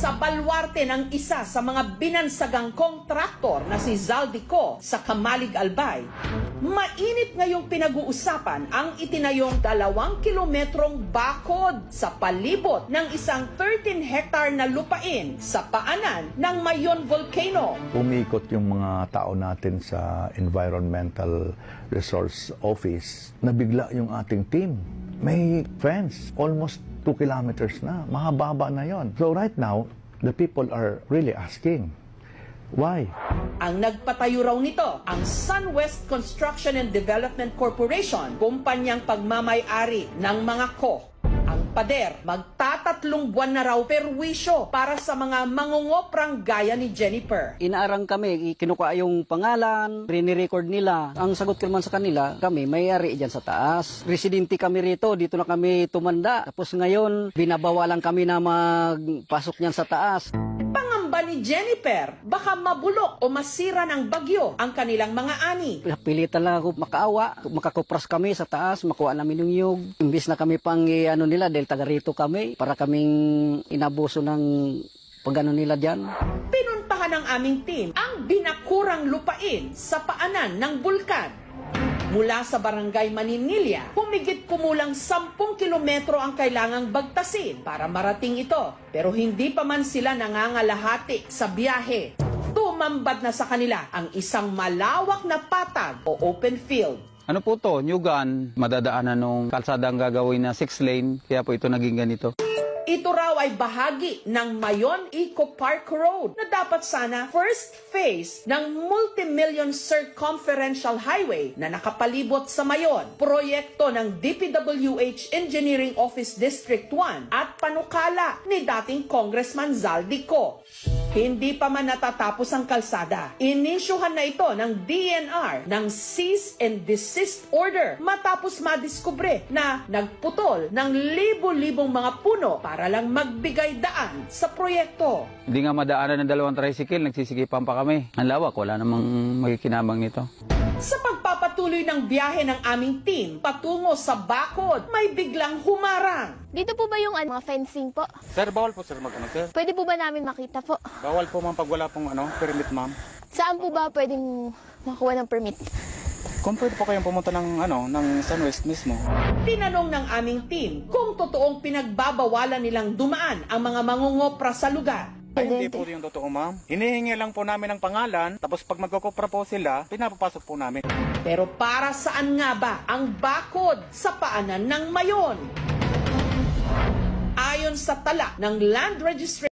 sa balwarte ng isa sa mga binansagang kontraktor na si Zaldico sa Kamalig Albay. Mainit ngayong pinag-uusapan ang itinayong 2 kilometrong bakod sa palibot ng isang 13-hectare na lupain sa paanan ng Mayon Volcano. Umikot yung mga tao natin sa Environmental Resource Office, nabigla yung ating team. May fence, almost 2 kilometers na. Mahaba na yon. So right now, the people are really asking, why? Ang nagpatayo raw nito, ang SunWest Construction and Development Corporation, kumpanyang pagmamay-ari ng mga ko. Ang pader, magtatatlong buwan na raw perwisyo para sa mga mangungoprang gaya ni Jennifer. Inaarang kami, kinukuha yung pangalan, rini-record nila. Ang sagot ko naman sa kanila, kami may-ari dyan sa taas. Residente kami rito, dito na kami tumanda. Tapos ngayon, binabawalan kami na magpasok niyan sa taas. Pangamba ni Jennifer, baka mabulok o masira ng bagyo ang kanilang mga ani. Pilitan lang ako makaawa, makakupras kami sa taas, makuha namin yung yug. Imbis na kami pang nila, dahil taga rito kami, para kaming inabuso ng pag-ano nila dyan. Pinuntahan ng aming team ang binakurang lupain sa paanan ng bulkan. Mula sa barangay Maninilya, humigit kumulang 10 kilometro ang kailangang bagtasin para marating ito. Pero hindi pa man sila nangangalahati sa biyahe. Tumambad na sa kanila ang isang malawak na patag o open field. Ano po to? Nyugan, madadaanan nung kalsadang gagawin na 6-lane, kaya po ito naging ganito. Ito raw ay bahagi ng Mayon Eco Park Road na dapat sana first phase ng multi-million circumferential highway na nakapalibot sa Mayon. Proyekto ng DPWH Engineering Office District 1 at panukala ni dating Congressman Zaldico. Hindi pa man natatapos ang kalsada. Inisyuhan na ito ng DNR ng cease and desist order matapos madiskubre na nagputol ng libo-libong mga puno para lang magbigay daan sa proyekto. Hindi nga madaanan ng 2 tricycle, nagsisigipan pa kami. Ang lawak, wala namang magkikinabang nito. Sa pagpapatuloy ng biyahe ng aming team patungo sa bakod, may biglang humarang. Dito po ba yung mga fencing po? Sir, bawal po sir mag-ano sir. Pwede po ba namin makita po? Bawal po ma'am pag wala pong permit ma'am. Saan po ba pwedeng makuha ng permit? Kung pwede po kayong pumunta ng SunWest mismo. Tinanong ng aming team kung totoong pinagbabawalan nilang dumaan ang mga mangungopra sa lugar. Ay, hindi po yung totoo ma'am. Hinihingi lang po namin ng pangalan, tapos pag magkukupra po sila, pinapapasok po namin. Pero para saan nga ba ang bakod sa paanan ng Mayon? Ayon sa tala ng Land Registration